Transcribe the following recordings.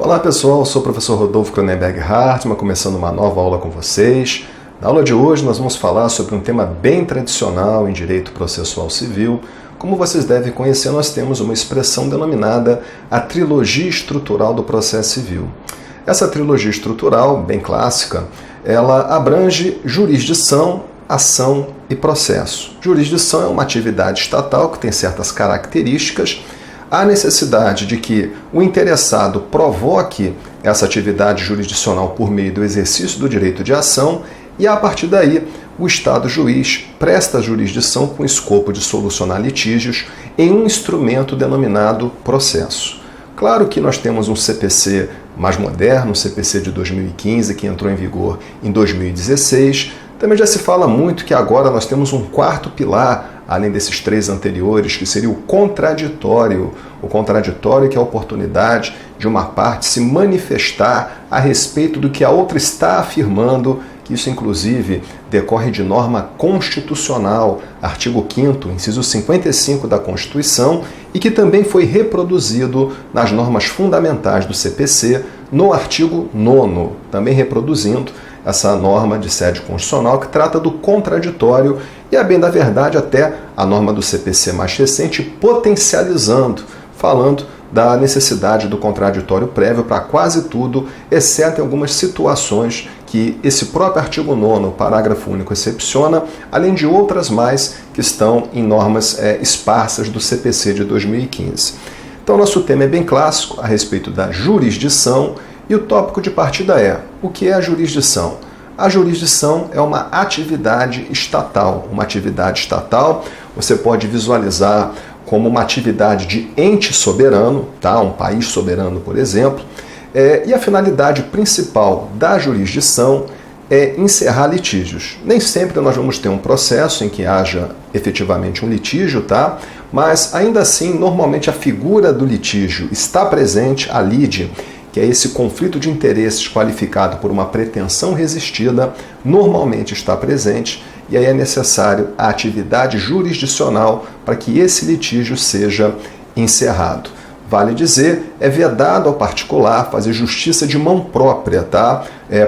Olá pessoal, sou o professor Rodolfo Cronenberg Hartmann, começando uma nova aula com vocês. Na aula de hoje nós vamos falar sobre um tema bem tradicional em direito processual civil. Como vocês devem conhecer, nós temos uma expressão denominada a trilogia estrutural do processo civil. Essa trilogia estrutural, bem clássica, ela abrange jurisdição, ação e processo. Jurisdição é uma atividade estatal que tem certas características. Há necessidade de que o interessado provoque essa atividade jurisdicional por meio do exercício do direito de ação e, a partir daí, o Estado juiz presta jurisdição com o escopo de solucionar litígios em um instrumento denominado processo. Claro que nós temos um CPC mais moderno, um CPC de 2015, que entrou em vigor em 2016. Também já se fala muito que agora nós temos um quarto pilar, além desses três anteriores, que seria o contraditório. O contraditório que é a oportunidade de uma parte se manifestar a respeito do que a outra está afirmando, que isso inclusive decorre de norma constitucional, artigo 5º, inciso 55 da Constituição, e que também foi reproduzido nas normas fundamentais do CPC, no artigo 9º, também reproduzindo essa norma de sede constitucional que trata do contraditório e, a bem da verdade, até a norma do CPC mais recente, potencializando, falando da necessidade do contraditório prévio para quase tudo, exceto em algumas situações que esse próprio artigo 9º, parágrafo único, excepciona, além de outras mais que estão em normas esparsas do CPC de 2015. Então, nosso tema é bem clássico a respeito da jurisdição e o tópico de partida é: o que é a jurisdição? A jurisdição é uma atividade estatal. Uma atividade estatal você pode visualizar como uma atividade de ente soberano, tá? Um país soberano, por exemplo. E a finalidade principal da jurisdição é encerrar litígios. Nem sempre nós vamos ter um processo em que haja efetivamente um litígio, tá? Mas ainda assim, normalmente a figura do litígio está presente, a lide, que é esse conflito de interesses qualificado por uma pretensão resistida, normalmente está presente, e aí é necessário a atividade jurisdicional para que esse litígio seja encerrado. Vale dizer, é vedado ao particular fazer justiça de mão própria, tá?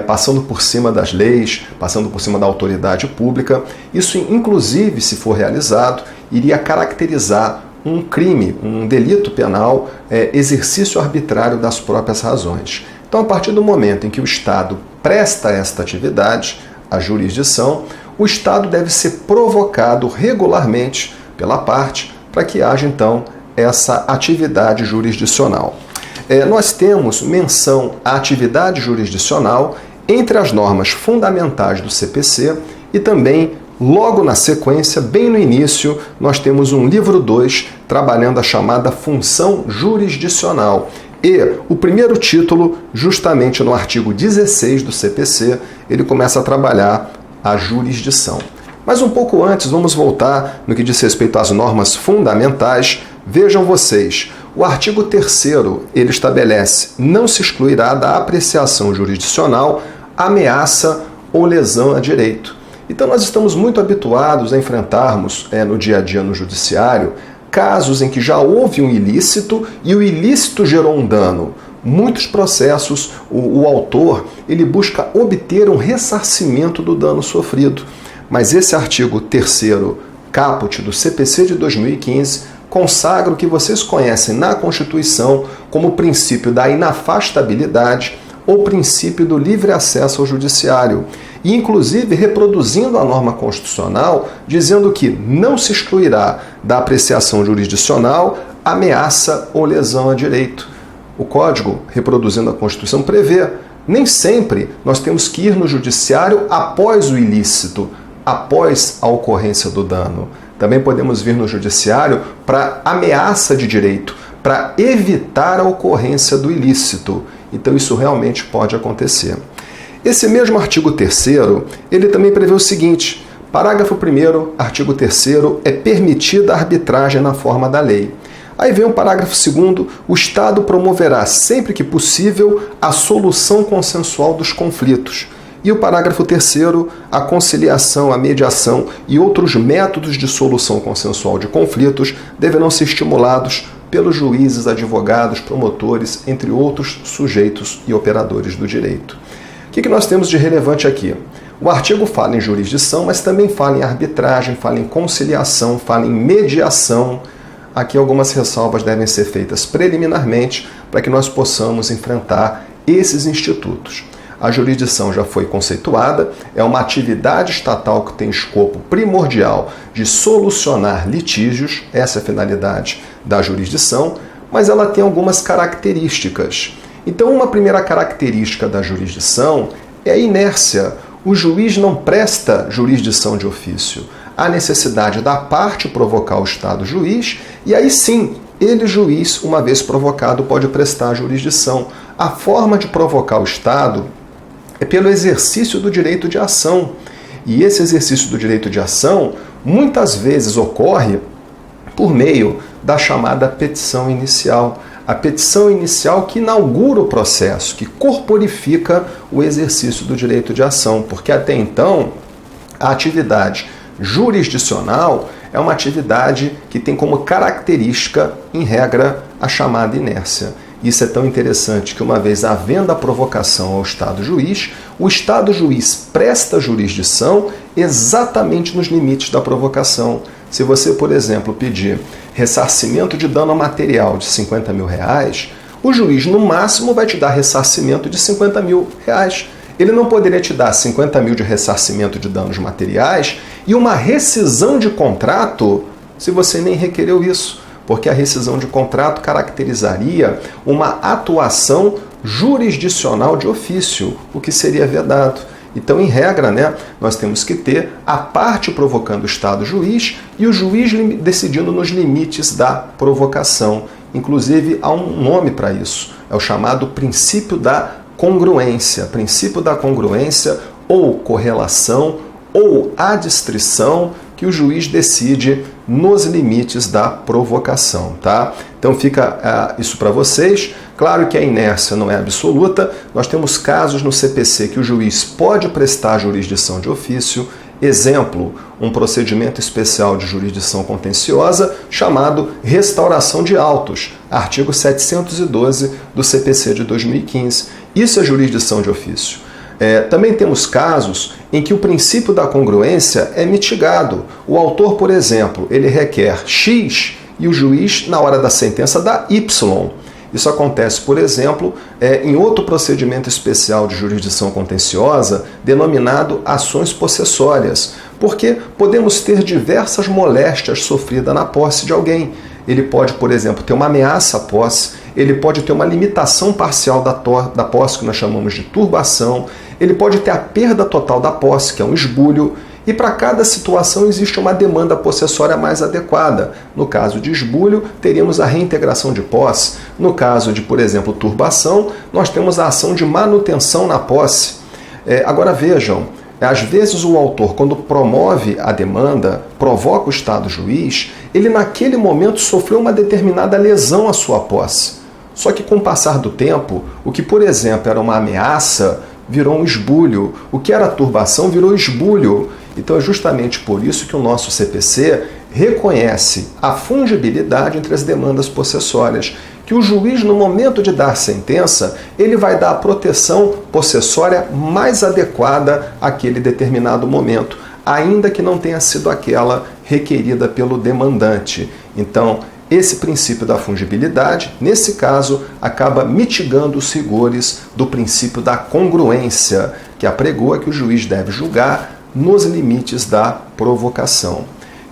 Passando por cima das leis, passando por cima da autoridade pública. Isso, inclusive, se for realizado, iria caracterizar um crime, um delito penal, exercício arbitrário das próprias razões. Então, a partir do momento em que o Estado presta esta atividade, a jurisdição, o Estado deve ser provocado regularmente pela parte para que haja, então, essa atividade jurisdicional. Nós temos menção à atividade jurisdicional entre as normas fundamentais do CPC e também, logo na sequência, bem no início, nós temos um livro 2 trabalhando a chamada função jurisdicional. E o primeiro título, justamente no artigo 16 do CPC, ele começa a trabalhar a jurisdição. Mas um pouco antes, vamos voltar no que diz respeito às normas fundamentais. Vejam vocês, o artigo 3º, ele estabelece: não se excluirá da apreciação jurisdicional ameaça ou lesão a direito. Então nós estamos muito habituados a enfrentarmos no dia a dia no judiciário casos em que já houve um ilícito e o ilícito gerou um dano. Muitos processos, o autor ele busca obter um ressarcimento do dano sofrido. Mas esse artigo 3º, caput do CPC de 2015, consagra o que vocês conhecem na Constituição como o princípio da inafastabilidade ou princípio do livre acesso ao judiciário. E, inclusive, reproduzindo a norma constitucional, dizendo que não se excluirá da apreciação jurisdicional ameaça ou lesão a direito. O Código, reproduzindo a Constituição, prevê: nem sempre nós temos que ir no judiciário após o ilícito, após a ocorrência do dano. Também podemos vir no judiciário para ameaça de direito, para evitar a ocorrência do ilícito. Então isso realmente pode acontecer. Esse mesmo artigo 3º, ele também prevê o seguinte: parágrafo 1º, artigo 3º, é permitida a arbitragem na forma da lei. Aí vem o parágrafo 2º, o Estado promoverá sempre que possível a solução consensual dos conflitos. E o parágrafo 3º, a conciliação, a mediação e outros métodos de solução consensual de conflitos deverão ser estimulados pelos juízes, advogados, promotores, entre outros sujeitos e operadores do direito. O que nós temos de relevante aqui? O artigo fala em jurisdição, mas também fala em arbitragem, fala em conciliação, fala em mediação. Aqui algumas ressalvas devem ser feitas preliminarmente para que nós possamos enfrentar esses institutos. A jurisdição já foi conceituada, é uma atividade estatal que tem escopo primordial de solucionar litígios, essa é a finalidade da jurisdição, mas ela tem algumas características. Então, uma primeira característica da jurisdição é a inércia. O juiz não presta jurisdição de ofício. Há necessidade da parte provocar o Estado juiz, e aí sim, ele, juiz, uma vez provocado, pode prestar jurisdição. A forma de provocar o Estado é pelo exercício do direito de ação. E esse exercício do direito de ação muitas vezes ocorre por meio da chamada petição inicial. A petição inicial que inaugura o processo, que corporifica o exercício do direito de ação, porque até então a atividade jurisdicional é uma atividade que tem como característica, em regra, a chamada inércia. Isso é tão interessante que, uma vez havendo a provocação ao Estado juiz, o Estado juiz presta jurisdição exatamente nos limites da provocação. Se você, por exemplo, pedir ressarcimento de dano material de R$50 mil, o juiz, no máximo, vai te dar ressarcimento de R$50 mil. Ele não poderia te dar 50 mil de ressarcimento de danos materiais e uma rescisão de contrato se você nem requereu isso, porque a rescisão de contrato caracterizaria uma atuação jurisdicional de ofício, o que seria vedado. Então, em regra, nós temos que ter a parte provocando o Estado juiz e o juiz decidindo nos limites da provocação. Inclusive, há um nome para isso, é o chamado princípio da congruência. Princípio da congruência ou correlação ou adstrição que o juiz decide nos limites da provocação, tá? Então fica isso para vocês. Claro que a inércia não é absoluta. Nós temos casos no CPC que o juiz pode prestar jurisdição de ofício. Exemplo, um procedimento especial de jurisdição contenciosa chamado restauração de autos, artigo 712 do CPC de 2015. Isso é jurisdição de ofício. Também temos casos em que o princípio da congruência é mitigado. O autor, por exemplo, ele requer X e o juiz, na hora da sentença, dá Y. Isso acontece, por exemplo, em outro procedimento especial de jurisdição contenciosa, denominado ações possessórias, porque podemos ter diversas moléstias sofridas na posse de alguém. Ele pode, por exemplo, ter uma ameaça à posse, ele pode ter uma limitação parcial da posse, que nós chamamos de turbação, ele pode ter a perda total da posse, que é um esbulho, e para cada situação existe uma demanda possessória mais adequada. No caso de esbulho, teríamos a reintegração de posse. No caso de, por exemplo, turbação, nós temos a ação de manutenção na posse. Agora vejam, às vezes o autor, quando promove a demanda, provoca o Estado juiz, ele naquele momento sofreu uma determinada lesão à sua posse. Só que com o passar do tempo, o que, por exemplo, era uma ameaça, virou um esbulho. O que era turbação virou esbulho. Então é justamente por isso que o nosso CPC reconhece a fungibilidade entre as demandas possessórias, que o juiz, no momento de dar sentença, ele vai dar a proteção possessória mais adequada àquele determinado momento, ainda que não tenha sido aquela requerida pelo demandante. Então, esse princípio da fungibilidade, nesse caso, acaba mitigando os rigores do princípio da congruência, que apregoa que o juiz deve julgar nos limites da provocação.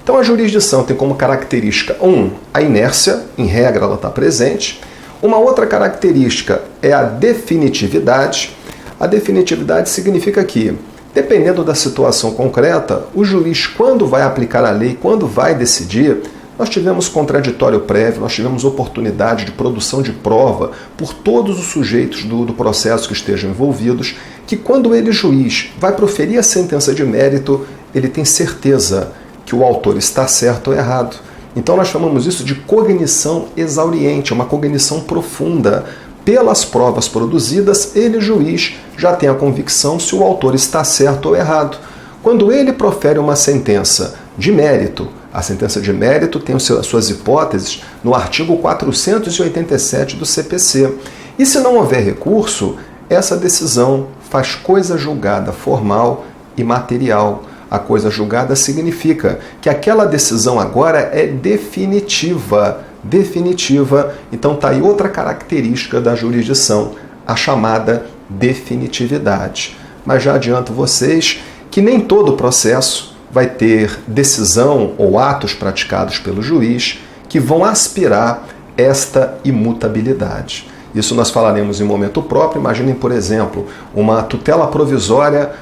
Então a jurisdição tem como característica 1, a inércia, em regra ela está presente. Uma outra característica é a definitividade. A definitividade significa que, dependendo da situação concreta, o juiz, quando vai aplicar a lei, quando vai decidir, nós tivemos contraditório prévio, nós tivemos oportunidade de produção de prova por todos os sujeitos do processo que estejam envolvidos, que quando ele, juiz, vai proferir a sentença de mérito, ele tem certeza que o autor está certo ou errado. Então nós chamamos isso de cognição exauriente, uma cognição profunda. Pelas provas produzidas, ele, juiz, já tem a convicção se o autor está certo ou errado. Quando ele profere uma sentença de mérito, A sentença de mérito tem as suas hipóteses no artigo 487 do CPC. E se não houver recurso, essa decisão faz coisa julgada formal e material. A coisa julgada significa que aquela decisão agora é definitiva. Definitiva. Então está aí outra característica da jurisdição, a chamada definitividade. Mas já adianto vocês que nem todo processo vai ter decisão ou atos praticados pelo juiz que vão aspirar esta imutabilidade. Isso nós falaremos em momento próprio. Imaginem, por exemplo, uma tutela provisória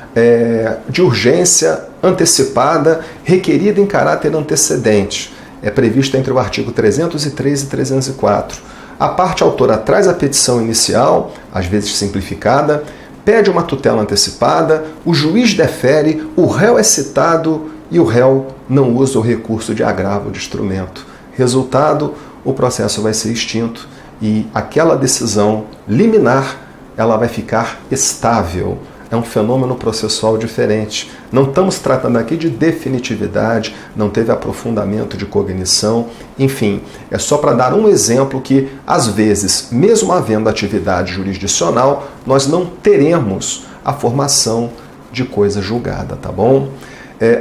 de urgência antecipada requerida em caráter antecedente. É prevista entre o artigo 303 e 304. A parte autora traz a petição inicial, às vezes simplificada, pede uma tutela antecipada, o juiz defere, o réu é citado e o réu não usa o recurso de agravo de instrumento. Resultado, o processo vai ser extinto e aquela decisão liminar ela vai ficar estável. É um fenômeno processual diferente. Não estamos tratando aqui de definitividade, não teve aprofundamento de cognição, enfim, é só para dar um exemplo que, às vezes, mesmo havendo atividade jurisdicional, nós não teremos a formação de coisa julgada, tá bom?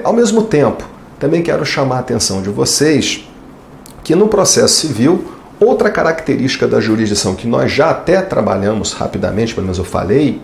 Ao mesmo tempo, também quero chamar a atenção de vocês que no processo civil, outra característica da jurisdição que nós já até trabalhamos rapidamente, pelo menos eu falei,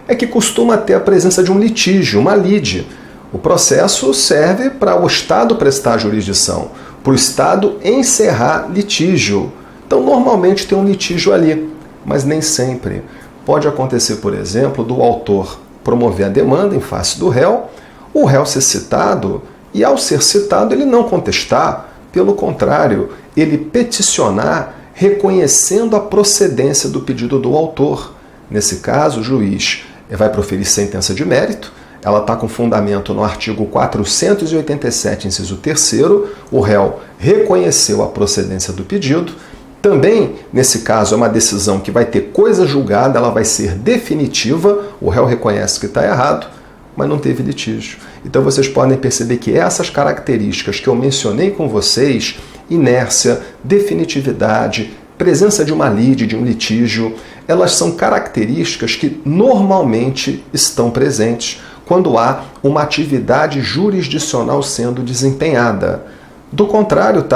é que costuma ter a presença de um litígio, uma lide. O processo serve para o Estado prestar jurisdição, para o Estado encerrar litígio. Então, normalmente tem um litígio ali, mas nem sempre. Pode acontecer, por exemplo, do autor promover a demanda em face do réu, o réu ser citado e, ao ser citado, ele não contestar. Pelo contrário, ele peticionar reconhecendo a procedência do pedido do autor. Nesse caso, o juiz vai proferir sentença de mérito, ela está com fundamento no artigo 487, inciso 3º, o réu reconheceu a procedência do pedido. Também, nesse caso, é uma decisão que vai ter coisa julgada, ela vai ser definitiva, o réu reconhece que está errado, mas não teve litígio. Então vocês podem perceber que essas características que eu mencionei com vocês, inércia, definitividade, presença de uma lide, de um litígio, elas são características que normalmente estão presentes quando há uma atividade jurisdicional sendo desempenhada. Do contrário,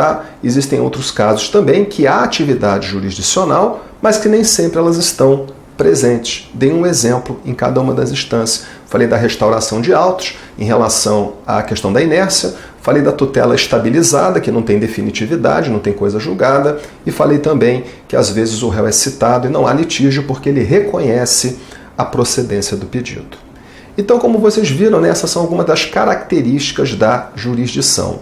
existem outros casos também que há atividade jurisdicional, mas que nem sempre elas estão presentes. Dei um exemplo em cada uma das instâncias. Falei da restauração de autos em relação à questão da inércia, falei da tutela estabilizada, que não tem definitividade, não tem coisa julgada, e falei também que às vezes o réu é citado e não há litígio porque ele reconhece a procedência do pedido. Então, como vocês viram, essas são algumas das características da jurisdição.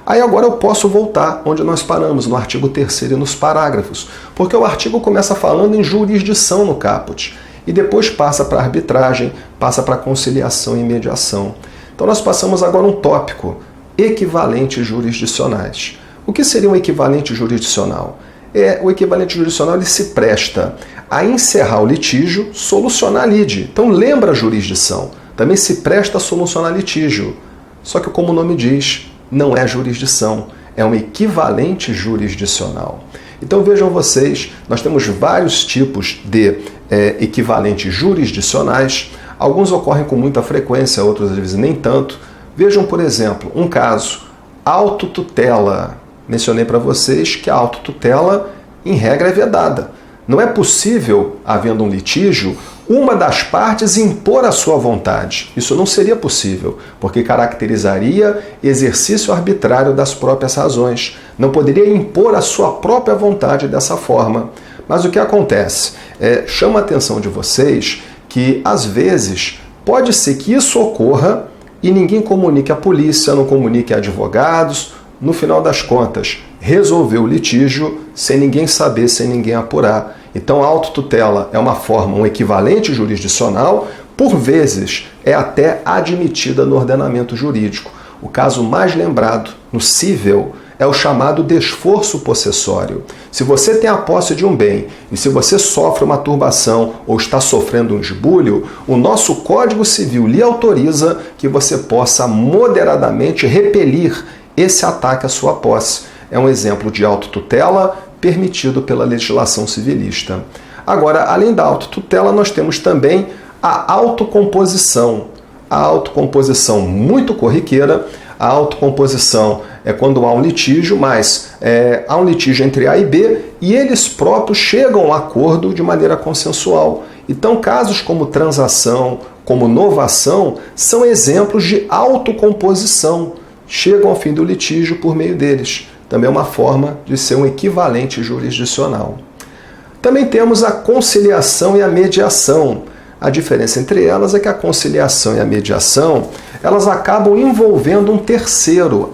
Aí agora eu posso voltar onde nós paramos, no artigo 3º e nos parágrafos, porque o artigo começa falando em jurisdição no caput, e depois passa para arbitragem, passa para conciliação e mediação. Então nós passamos agora um tópico, equivalentes jurisdicionais. O que seria um equivalente jurisdicional? O equivalente jurisdicional ele se presta a encerrar o litígio, solucionar a lide. Então lembra a jurisdição, também se presta a solucionar litígio. Só que, como o nome diz, não é jurisdição, é um equivalente jurisdicional. Então vejam vocês, nós temos vários tipos de equivalentes jurisdicionais, alguns ocorrem com muita frequência, outros às vezes nem tanto. Vejam, por exemplo, um caso, autotutela. Mencionei para vocês que a autotutela, em regra, é vedada. Não é possível, havendo um litígio, uma das partes impor a sua vontade. Isso não seria possível, porque caracterizaria exercício arbitrário das próprias razões. Não poderia impor a sua própria vontade dessa forma. Mas o que acontece? Chama a atenção de vocês que, às vezes, pode ser que isso ocorra e ninguém comunique a polícia, não comunique a advogados. No final das contas, resolveu o litígio sem ninguém saber, sem ninguém apurar. Então a autotutela é uma forma, um equivalente jurisdicional, por vezes é até admitida no ordenamento jurídico. O caso mais lembrado no cível é o chamado desforço possessório. Se você tem a posse de um bem e se você sofre uma turbação ou está sofrendo um esbulho, o nosso Código Civil lhe autoriza que você possa moderadamente repelir, esse ataque à sua posse. É um exemplo de autotutela permitido pela legislação civilista. Agora, além da autotutela, nós temos também a autocomposição. A autocomposição muito corriqueira. A autocomposição é quando há um litígio, mas há um litígio entre A e B e eles próprios chegam a um acordo de maneira consensual. Então, casos como transação, como novação, são exemplos de autocomposição. Chegam ao fim do litígio por meio deles. Também é uma forma de ser um equivalente jurisdicional. Também temos a conciliação e a mediação. A diferença entre elas é que a conciliação e a mediação, elas acabam envolvendo um terceiro.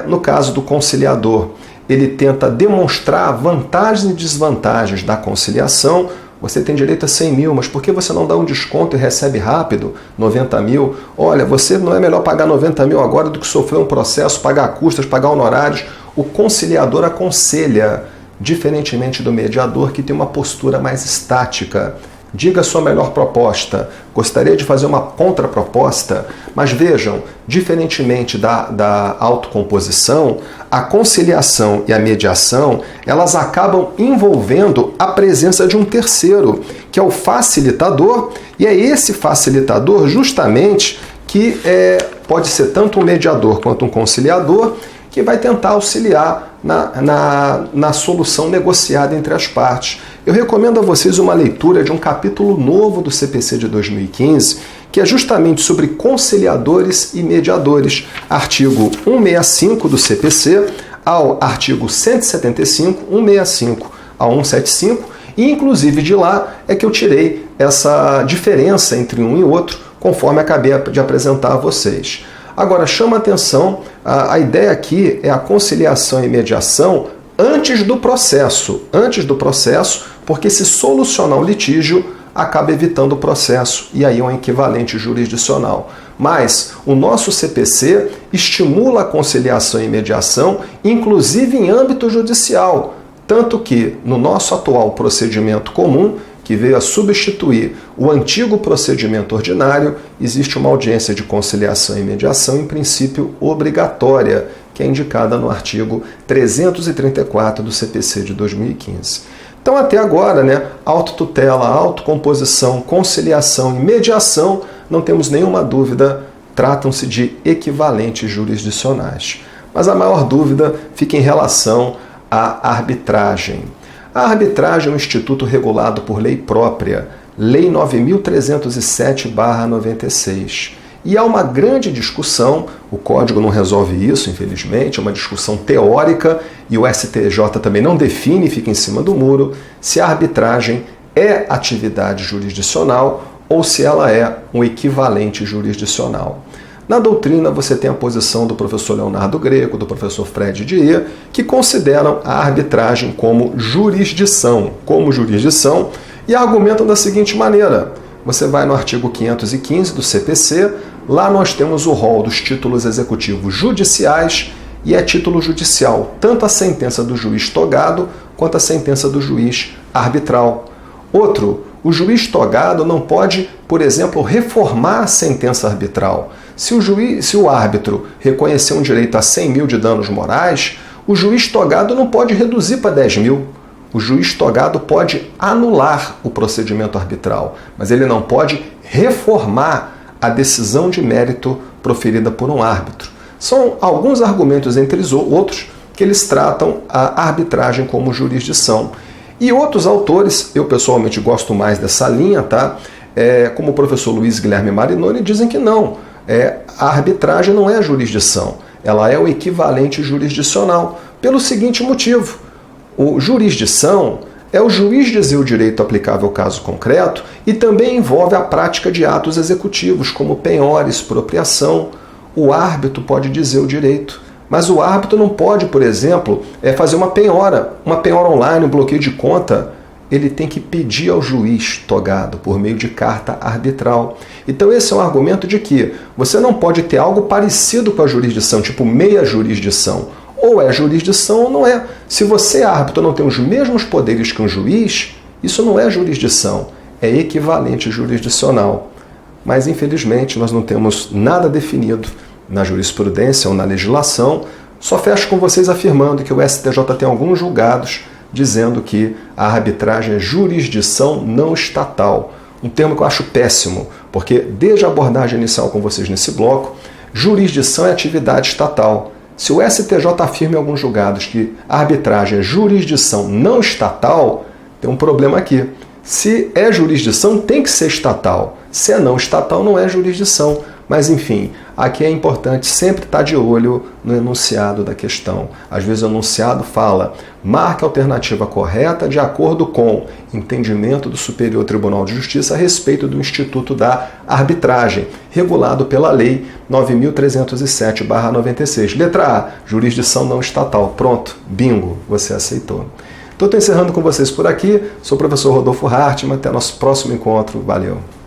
No caso do conciliador, ele tenta demonstrar vantagens e desvantagens da conciliação. Você tem direito a 100 mil, mas por que você não dá um desconto e recebe rápido 90 mil? Olha, você não é melhor pagar 90 mil agora do que sofrer um processo, pagar custas, pagar honorários. O conciliador aconselha, diferentemente do mediador, que tem uma postura mais estática. Diga a sua melhor proposta. Gostaria de fazer uma contraproposta, mas vejam, diferentemente da autocomposição, a conciliação e a mediação, elas acabam envolvendo a presença de um terceiro, que é o facilitador, e é esse facilitador justamente que pode ser tanto um mediador quanto um conciliador, que vai tentar auxiliar na solução negociada entre as partes. Eu recomendo a vocês uma leitura de um capítulo novo do CPC de 2015, que é justamente sobre conciliadores e mediadores, artigo 165 do CPC ao artigo 175, 165 ao 175, e inclusive de lá é que eu tirei essa diferença entre um e outro, conforme acabei de apresentar a vocês. Agora, chama atenção, a ideia aqui é a conciliação e mediação antes do processo, porque se solucionar o litígio, acaba evitando o processo, e aí é um equivalente jurisdicional. Mas o nosso CPC estimula a conciliação e mediação, inclusive em âmbito judicial, tanto que no nosso atual procedimento comum, que veio a substituir o antigo procedimento ordinário, existe uma audiência de conciliação e mediação, em princípio obrigatória, que é indicada no artigo 334 do CPC de 2015. Então, até agora, autotutela, autocomposição, conciliação e mediação, não temos nenhuma dúvida, tratam-se de equivalentes jurisdicionais. Mas a maior dúvida fica em relação à arbitragem. A arbitragem é um instituto regulado por lei própria, Lei 9.307/96. E há uma grande discussão, o Código não resolve isso, infelizmente, é uma discussão teórica, e o STJ também não define, fica em cima do muro, se a arbitragem é atividade jurisdicional ou se ela é um equivalente jurisdicional. Na doutrina, você tem a posição do professor Leonardo Greco, do professor Fred Dier, que consideram a arbitragem como jurisdição, e argumentam da seguinte maneira. Você vai no artigo 515 do CPC, lá nós temos o rol dos títulos executivos judiciais, e é título judicial tanto a sentença do juiz togado quanto a sentença do juiz arbitral. Outro, o juiz togado não pode, por exemplo, reformar a sentença arbitral. Se o árbitro reconhecer um direito a 100 mil de danos morais, o juiz togado não pode reduzir para 10 mil. O juiz togado pode anular o procedimento arbitral, mas ele não pode reformar a decisão de mérito proferida por um árbitro. São alguns argumentos, entre os outros, que eles tratam a arbitragem como jurisdição. E outros autores, eu pessoalmente gosto mais dessa linha, como o professor Luiz Guilherme Marinoni, dizem que não. A arbitragem não é a jurisdição, ela é o equivalente jurisdicional, pelo seguinte motivo. O jurisdição é o juiz dizer o direito aplicável ao caso concreto e também envolve a prática de atos executivos, como penhora, expropriação. O árbitro pode dizer o direito, mas o árbitro não pode, por exemplo, fazer uma penhora online, um bloqueio de conta. Ele tem que pedir ao juiz togado por meio de carta arbitral. Então esse é um argumento de que você não pode ter algo parecido com a jurisdição, tipo meia jurisdição. Ou é jurisdição ou não é. Se você, árbitro, não tem os mesmos poderes que um juiz, isso não é jurisdição, é equivalente jurisdicional. Mas, infelizmente, nós não temos nada definido na jurisprudência ou na legislação, só fecho com vocês afirmando que o STJ tem alguns julgados dizendo que a arbitragem é jurisdição não estatal. Um termo que eu acho péssimo, porque desde a abordagem inicial com vocês nesse bloco, jurisdição é atividade estatal. Se o STJ afirma em alguns julgados que a arbitragem é jurisdição não estatal, tem um problema aqui. Se é jurisdição, tem que ser estatal. Se é não estatal, não é jurisdição. Mas, enfim, aqui é importante sempre estar de olho no enunciado da questão. Às vezes o enunciado fala: marque a alternativa correta de acordo com entendimento do Superior Tribunal de Justiça a respeito do Instituto da Arbitragem, regulado pela Lei 9.307/96. Letra A, jurisdição não estatal. Pronto, bingo, você aceitou. Então, estou encerrando com vocês por aqui. Sou o professor Rodolfo Hartmann. Até nosso próximo encontro. Valeu!